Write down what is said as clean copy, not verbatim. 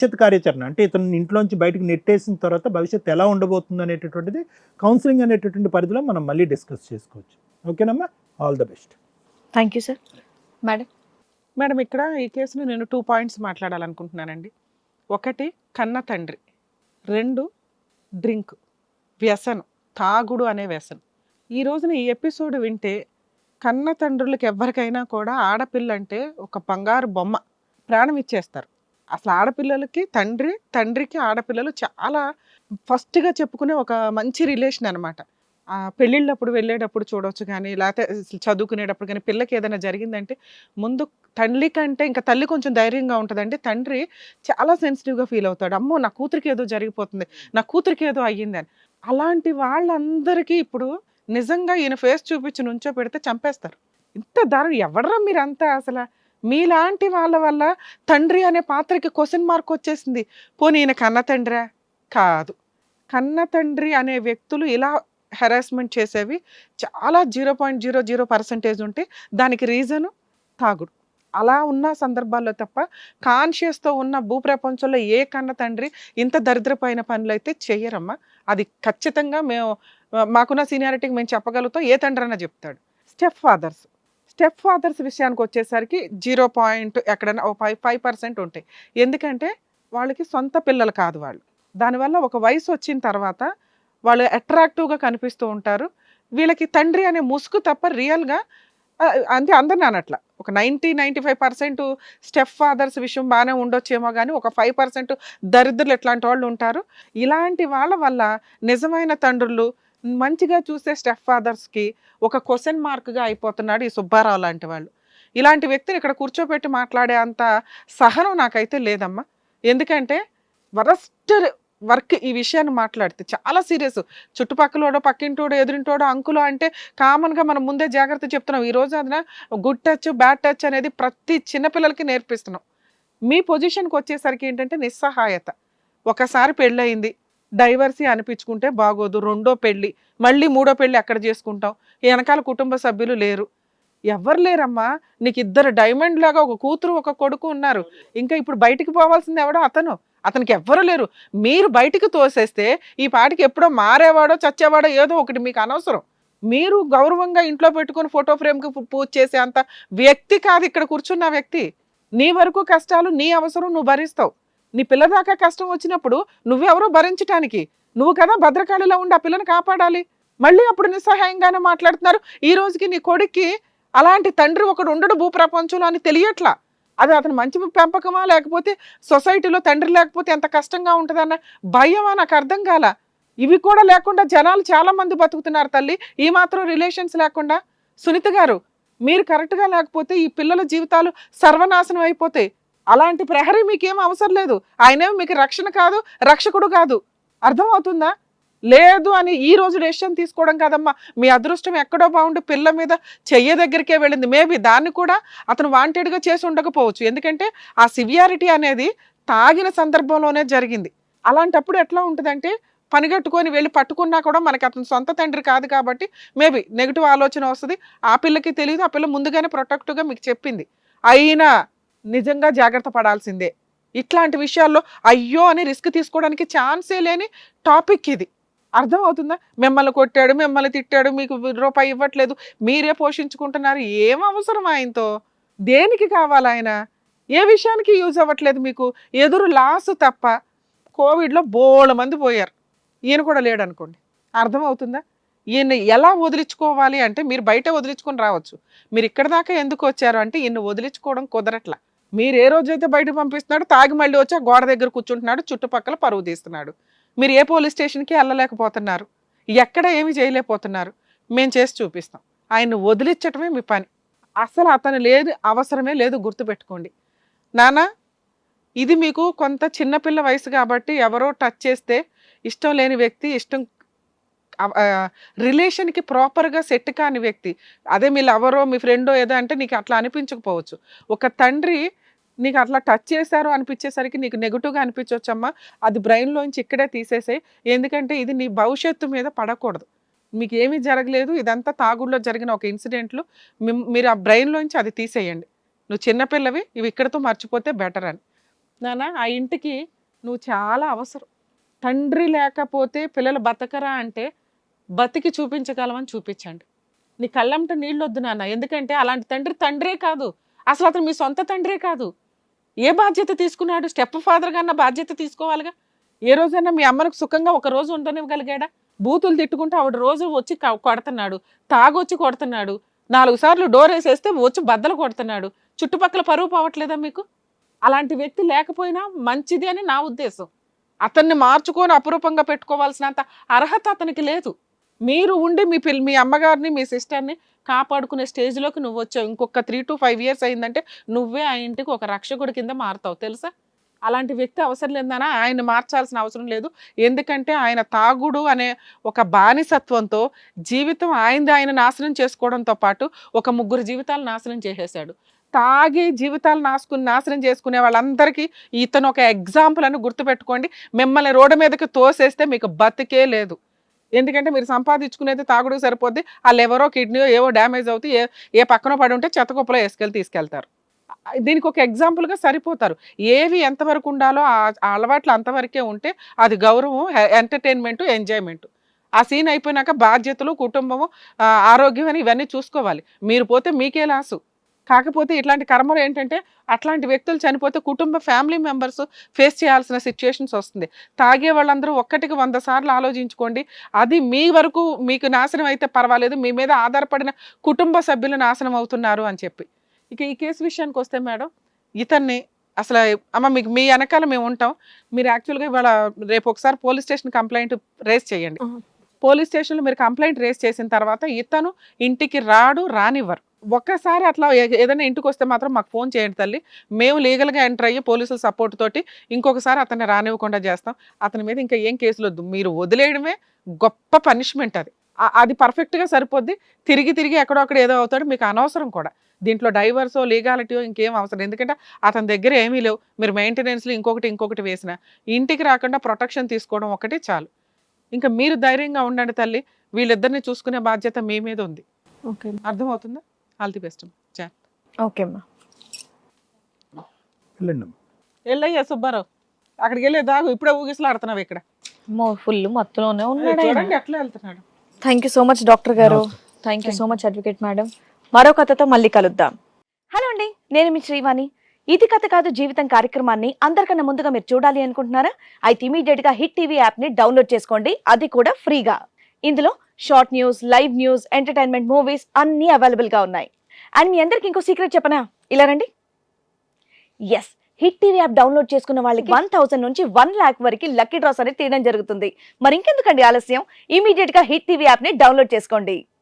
భవిష్యత్ కార్యాచరణ అంటే ఇతను ఇంట్లోంచి బయటకు నెట్టేసిన తర్వాత భవిష్యత్తు ఎలా ఉండబోతుంది అనేటటువంటిది కౌన్సిలింగ్ అనేటటువంటి పరిధిలో మనం మళ్ళీ డిస్కస్ చేసుకోవచ్చు. ఓకేనమ్మా, all the best. Thank you sir. Madam, madam ఇక్కడ ఈ కేసులో నేను 2 పాయింట్స్ మాట్లాడాలనుకుంటున్నానండి. ఒకటి కన్న తండ్రి, 2 డ్రింక్, వ్యసనం, తాగుడు అనే వ్యసనం. ఈ రోజున ఈ ఎపిసోడ్ వింటే కన్న తండ్రులకి ఎవరికైనా కూడా ఆడపిల్ల అంటే ఒక బంగారు బొమ్మ, ప్రాణం ఇచ్చేస్తారు. అసలు ఆడపిల్లలకి తండ్రికి ఆడపిల్లలు చాలా ఫస్ట్గా చెప్పుకునే ఒక మంచి రిలేషన్ అనమాట. పెళ్ళిళ్ళప్పుడు వెళ్ళేటప్పుడు చూడవచ్చు, కానీ లేకపోతే చదువుకునేటప్పుడు కానీ పిల్లకి ఏదైనా జరిగిందంటే ముందు తల్లి కంటే ఇంకా తల్లి కొంచెం ధైర్యంగా ఉంటుందండి. తండ్రి చాలా సెన్సిటివ్గా ఫీల్ అవుతాడు. అమ్మో నా కూతురికి ఏదో జరిగిపోతుంది, నా కూతురికి ఏదో అయ్యిందని. అలాంటి వాళ్ళందరికీ ఇప్పుడు నిజంగా ఈయన ఫేస్ చూపించి నుంచో పెడితే చంపేస్తారు. ఇంత దారుణం ఎవడరా మీరంతా? అసలు మీలాంటి వాళ్ళ వల్ల తండ్రి అనే పాత్రకి క్వశ్చన్ మార్క్ వచ్చేసింది. పోనీ ఈయన కన్న తండ్రా? కాదు. కన్న తండ్రి అనే వ్యక్తులు ఇలా హెరాస్మెంట్ చేసేవి చాలా 0.00% ఉంటే దానికి రీజను తాగుడు. అలా ఉన్న సందర్భాల్లో తప్ప కాన్షియస్తో ఉన్న భూప్రపంచంలో ఏ కన్న తండ్రి ఇంత దరిద్రపైన పనులు అయితే చెయ్యరమ్మా. అది ఖచ్చితంగా మాకున్న సీనియారిటీకి మేము చెప్పగలుగుతాం, ఏ తండ్రి అన్నా చెప్తాడు. స్టెప్ ఫాదర్స్ విషయానికి వచ్చేసరికి 0. ఎక్కడైనా 5% ఉంటాయి. ఎందుకంటే వాళ్ళకి సొంత పిల్లలు కాదు వాళ్ళు. దానివల్ల ఒక వయసు వచ్చిన తర్వాత వాళ్ళు అట్రాక్టివ్గా కనిపిస్తూ ఉంటారు. వీళ్ళకి తండ్రి అనే ముసుగు తప్ప రియల్గా అంటే అందరిని అనట్ల, ఒక 90-95% స్టెప్ ఫాదర్స్ విషయం బాగానే ఉండొచ్చేమో, కానీ ఒక 5% దరిద్రులు ఎట్లాంటి వాళ్ళు ఉంటారు. ఇలాంటి వాళ్ళ వల్ల నిజమైన తండ్రులు మంచిగా చూసే స్టెప్ ఫాదర్స్కి ఒక క్వశ్చన్ మార్క్గా అయిపోతున్నాడు ఈ సుబ్బారావు లాంటి వాళ్ళు. ఇలాంటి వ్యక్తిని ఇక్కడ కూర్చోబెట్టి మాట్లాడే అంత సహనం నాకైతే లేదమ్మా. ఎందుకంటే వరస్ట్ వర్క్ ఈ విషయాన్ని మాట్లాడితే చాలా సీరియస్. చుట్టుపక్కలోడో పక్కింటోడో ఎదురింటోడో అంకులో అంటే కామన్గా మనం ముందే జాగ్రత్త చెప్తున్నాం. ఈ రోజు అదిన గుడ్ టచ్ బ్యాడ్ టచ్ అనేది ప్రతి చిన్నపిల్లలకి నేర్పిస్తున్నాం. మీ పొజిషన్కి వచ్చేసరికి ఏంటంటే నిస్సహాయత. ఒకసారి పెళ్ళయింది, డైవర్సీ అనిపించుకుంటే బాగోదు, రెండో పెళ్ళి, మళ్ళీ మూడో పెళ్ళి ఎక్కడ చేసుకుంటాం? వెనకాల కుటుంబ సభ్యులు లేరు, ఎవరు లేరమ్మా. నీకు 2 డైమండ్ లాగా ఒక కూతురు ఒక కొడుకు ఉన్నారు. ఇంకా ఇప్పుడు బయటికి పోవాల్సింది ఎవడో అతనికి ఎవ్వరూ లేరు. మీరు బయటికి తోసేస్తే ఈ పాటికి ఎప్పుడో మారేవాడో చచ్చేవాడో ఏదో ఒకటి, మీకు అనవసరం. మీరు గౌరవంగా ఇంట్లో పెట్టుకుని ఫోటో ఫ్రేమ్కి పూజ చేసే అంత వ్యక్తి కాదు ఇక్కడ కూర్చున్న వ్యక్తి. నీ వరకు కష్టాలు నీ అవసరం నువ్వు భరిస్తావు. నీ పిల్ల దాకా కష్టం వచ్చినప్పుడు నువ్వెవరో భరించటానికి, నువ్వు కదా భద్రకాళిలో ఉండి ఆ పిల్లని కాపాడాలి. మళ్ళీ అప్పుడు నిస్సహాయంగానే మాట్లాడుతున్నారు. ఈ రోజుకి నీ కొడుక్కి అలాంటి తండ్రి ఒకడు ఉండడు భూప్రపంచంలో అని తెలియట్లా. అది అతను మంచి పెంపకమా, లేకపోతే సొసైటీలో తండ్రి లేకపోతే ఎంత కష్టంగా ఉంటుందన్న భయమా నాకు అర్థం కాల. ఇవి కూడా లేకుండా జనాలు చాలా మంది బతుకుతున్నారు తల్లి, ఈ మాత్రం రిలేషన్స్ లేకుండా. సునీత గారు, మీరు కరెక్ట్గా లేకపోతే ఈ పిల్లల జీవితాలు సర్వనాశనం అయిపోతాయి. అలాంటి ప్రహరీ మీకేం అవసరం లేదు. ఆయనేమో మీకు రక్షణ కాదు, రక్షకుడు కాదు. అర్థమవుతుందా? లేదు అని ఈ రోజు డెసిషన్ తీసుకోవడం కాదమ్మా. మీ అదృష్టం ఎక్కడో బాగుండి పిల్ల మీద చెయ్య దగ్గరికే వెళ్ళింది. మేబీ దాన్ని కూడా అతను వాంటెడ్గా చేసి ఉండకపోవచ్చు. ఎందుకంటే ఆ సివియారిటీ అనేది తాగిన సందర్భంలోనే జరిగింది. అలాంటప్పుడు ఎట్లా ఉంటుందంటే పనిగట్టుకొని వెళ్ళి పట్టుకున్నా కూడా మనకి అతను సొంత తండ్రి కాదు కాబట్టి మేబీ నెగిటివ్ ఆలోచన వస్తుంది. ఆ పిల్లకి తెలియదు, ఆ పిల్ల ముందుగానే ప్రొటెక్టివ్గా మీకు చెప్పింది. అయినా నిజంగా జాగ్రత్త పడాల్సిందే. ఇట్లాంటి విషయాల్లో అయ్యో అని రిస్క్ తీసుకోవడానికి ఛాన్సే లేని టాపిక్ ఇది. అర్థమవుతుందా? మిమ్మల్ని కొట్టాడు, మిమ్మల్ని తిట్టాడు, మీకు రూపాయి ఇవ్వట్లేదు, మీరే పోషించుకుంటున్నారు. ఏం అవసరం ఆయనతో? దేనికి కావాలి ఆయన? ఏ విషయానికి యూజ్ అవ్వట్లేదు మీకు. ఎదురు లాస్ తప్ప. కోవిడ్లో బోళ్ళ మంది పోయారు, ఈయన కూడా లేడు అనుకోండి. అర్థమవుతుందా? ఈయన్ని ఎలా వదిలించుకోవాలి అంటే మీరు బయట వదిలించుకొని రావచ్చు, మీరు ఇక్కడ దాకా ఎందుకు వచ్చారు అంటే ఈయన్ని వదిలించుకోవడం కుదరట్లా. మీరు ఏ రోజైతే బయట పంపిస్తున్నాడు, తాగి మళ్ళీ వచ్చి ఆ గోడ దగ్గర కూర్చుంటున్నాడు, చుట్టుపక్కల పరువు తీస్తున్నాడు. మీరు ఏ పోలీస్ స్టేషన్కి వెళ్ళలేకపోతున్నారు, ఎక్కడ ఏమి చేయలేకపోతున్నారు. మేము చేసి చూపిస్తాం. ఆయన్ని వదిలించటమే మీ పని. అసలు అతను లేదు, అవసరమే లేదు. గుర్తుపెట్టుకోండి నాన్న, ఇది మీకు కొంత చిన్నపిల్ల వయసు కాబట్టి ఎవరో టచ్ చేస్తే ఇష్టం లేని వ్యక్తి, రిలేషన్కి ప్రాపర్గా సెట్ కాని వ్యక్తి, అదే మీ లవరో మీ ఫ్రెండో ఏదో అంటే నీకు అట్లా అనిపించకపోవచ్చు. ఒక తండ్రి నీకు అట్లా టచ్ చేశారు అనిపించేసరికి నీకు నెగిటివ్గా అనిపించవచ్చమ్మా. అది బ్రెయిన్లోంచి ఇక్కడే తీసేసాయి. ఎందుకంటే ఇది నీ భవిష్యత్తు మీద పడకూడదు. మీకు ఏమీ జరగలేదు, ఇదంతా తాగుడులో జరిగిన ఒక ఇన్సిడెంట్లు. మీరు ఆ బ్రెయిన్లోంచి అది తీసేయండి. నువ్వు చిన్నపిల్లవి, ఇవి ఇక్కడతో మర్చిపోతే బెటర్ అని. నాన్న ఆ ఇంటికి నువ్వు చాలా అవసరం. తండ్రి లేకపోతే పిల్లలు బతకరా అంటే బతికి చూపించగలమని చూపించండి. నీ కళ్ళంట నీళ్ళు వద్దు నాన్న, ఎందుకంటే అలాంటి తండ్రి తండ్రే కాదు, అసలు అతను మీ సొంత తండ్రే కాదు. ఏ బాధ్యత తీసుకున్నాడు? స్టెప్ ఫాదర్ కన్నా బాధ్యత తీసుకోవాలిగా. ఏ రోజైనా మీ అమ్మకు సుఖంగా ఒక రోజు ఉండనివ్వగలిగాడా? బూతులు తిట్టుకుంటూ ఆవిడ రోజు వచ్చి కొడుతున్నాడు, తాగొచ్చి కొడుతున్నాడు, 4 సార్లు డోర్ వేసేస్తే వచ్చి బద్దలు కొడుతున్నాడు. చుట్టుపక్కల పరువు పోవట్లేదా మీకు? అలాంటి వ్యక్తి లేకపోయినా మంచిది అని నా ఉద్దేశం. అతన్ని మార్చుకొని అపురూపంగా పెట్టుకోవాల్సినంత అర్హత అతనికి లేదు. మీరు ఉండి మీ అమ్మగారిని మీ సిస్టర్ని కాపాడుకునే స్టేజ్లోకి నువ్వు వచ్చావు. ఇంకొక 3 to 5 years అయిందంటే నువ్వే ఆ ఇంటికి ఒక రక్షకుడి కింద మారుతావు, తెలుసా? అలాంటి వ్యక్తి అవసరం లేదన్నా ఆయన మార్చాల్సిన అవసరం లేదు. ఎందుకంటే ఆయన తాగుడు అనే ఒక బానిసత్వంతో జీవితం ఆయన నాశనం చేసుకోవడంతో పాటు ఒక 3 జీవితాలు నాశనం చేసేశాడు. తాగి జీవితాలు నాశనం చేసుకునే వాళ్ళందరికీ ఇతను ఒక ఎగ్జాంపుల్ అని గుర్తుపెట్టుకోండి. మిమ్మల్ని రోడ్డు మీదకి తోసేస్తే మీకు బతికే లేదు. ఎందుకంటే మీరు సంపాదించుకునేది తాగుడుకు సరిపోద్ది, వాళ్ళు ఎవరో కిడ్నీయో ఏవో డ్యామేజ్ అవుతాయి, ఏ పక్కన పడి ఉంటే చెత్తకుప్పలో తీసుకెళ్తారు. దీనికి ఒక ఎగ్జాంపుల్గా సరిపోతారు. ఏవి ఎంతవరకు ఉండాలో ఆ అలవాట్లు అంతవరకే ఉంటే అది గౌరవం, ఎంటర్టైన్మెంట్, ఎంజాయ్మెంట్. ఆ సీన్ అయిపోయినాక బాధ్యతలు, కుటుంబము, ఆరోగ్యం అని ఇవన్నీ చూసుకోవాలి. మీరు పోతే మీకే లాసు. కాకపోతే ఇట్లాంటి కర్మలు ఏంటంటే అట్లాంటి వ్యక్తులు చనిపోతే కుటుంబ ఫ్యామిలీ మెంబర్స్ ఫేస్ చేయాల్సిన సిచ్యుయేషన్స్ వస్తుంది. తాగే వాళ్ళందరూ 1కి 100 సార్లు ఆలోచించుకోండి. అది మీ వరకు మీకు నాశనం అయితే పర్వాలేదు, మీ మీద ఆధారపడిన కుటుంబ సభ్యులు నాశనం అవుతున్నారు అని చెప్పి. ఇక ఈ కేసు విషయానికి వస్తే మేడం, ఇతన్ని అసలు అమ్మ మీకు మీ వెనకాల మేము ఉంటాం. మీరు యాక్చువల్గా ఇవాళ రేపు ఒకసారి పోలీస్ స్టేషన్ కంప్లైంట్ రేస్ చేయండి. పోలీస్ స్టేషన్లో మీరు కంప్లైంట్ రేస్ చేసిన తర్వాత ఇతను ఇంటికి రానివ్వరు. ఒక్కసారి అట్లా ఏదైనా ఇంటికి వస్తే మాత్రం మాకు ఫోన్ చేయండి తల్లి, మేము లీగల్గా ఎంటర్ అయ్యి పోలీసుల సపోర్ట్ తోటి ఇంకొకసారి అతన్ని రానివ్వకుండా చేస్తాం. అతని మీద ఇంకా ఏం కేసులు వద్దు, మీరు వదిలేయడమే గొప్ప పనిష్మెంట్. అది పర్ఫెక్ట్గా సరిపోద్ది. తిరిగి ఎక్కడో అక్కడ ఏదో అవుతాడు, మీకు అనవసరం కూడా. దీంట్లో డైవర్సో లీగాలిటీయో ఇంకేం అవసరం. ఎందుకంటే అతని దగ్గర ఏమీ లేవు. మీరు మెయింటెనెన్స్లో ఇంకొకటి వేసిన ఇంటికి రాకుండా ప్రొటెక్షన్ తీసుకోవడం ఒకటి చాలు. ఇంకా మీరు ధైర్యంగా ఉండండి తల్లి, వీళ్ళిద్దరిని చూసుకునే బాధ్యత మీ మీద ఉంది. ఓకే, అర్థమవుతుందా? All the best. ఓకే అమ్మా. వెళ్ళండి అమ్మా. వెళ్ళయ్యా సుబ్బారావు, అక్కడికి వెళ్ళే దాగు ఇప్పుడే ఊగిసలాడుతున్నావు ఇక్కడ. ఫుల్ మొత్తంలోనే ఉన్నాడు. చూడండి ఎట్లా వెళ్తున్నాడు. Thank you so much doctor గారు. Thank you so much advocate madam. మరో కథతో మళ్ళీ కలుద్దాం. హలో అండి, నేను మీ శ్రీవాణి. ఇది కథ కాదు జీవితం కార్యక్రమాన్ని అందరికన్నా ముందుగా మీరు చూడాలి అనుకుంటున్నారా? అయితే ఇమీడియట్ గా హిట్ టీవీ యాప్ ని డౌన్లోడ్ చేసుకోండి, అది కూడా ఫ్రీగా. ఇందులో short news, live news, entertainment, movies అన్ని అవైలబుల్ గా ఉన్నాయి. అండ్ మీ అందరికి ఇంకో సీక్రెట్ చెప్పనా? ఇలా రండి. Yes, hit TV app download చేసుకున్న వాళ్ళకి 1000 నుంచి 1 lakh వరకు లక్కీ డ్రాస్ అనేది తీయడం జరుగుతుంది. మరి ఇంకెందుకండి ఆలస్యం, ఇమీడియట్ గా హిట్ టీవీ యాప్ ని డౌన్లోడ్ చేసుకోండి.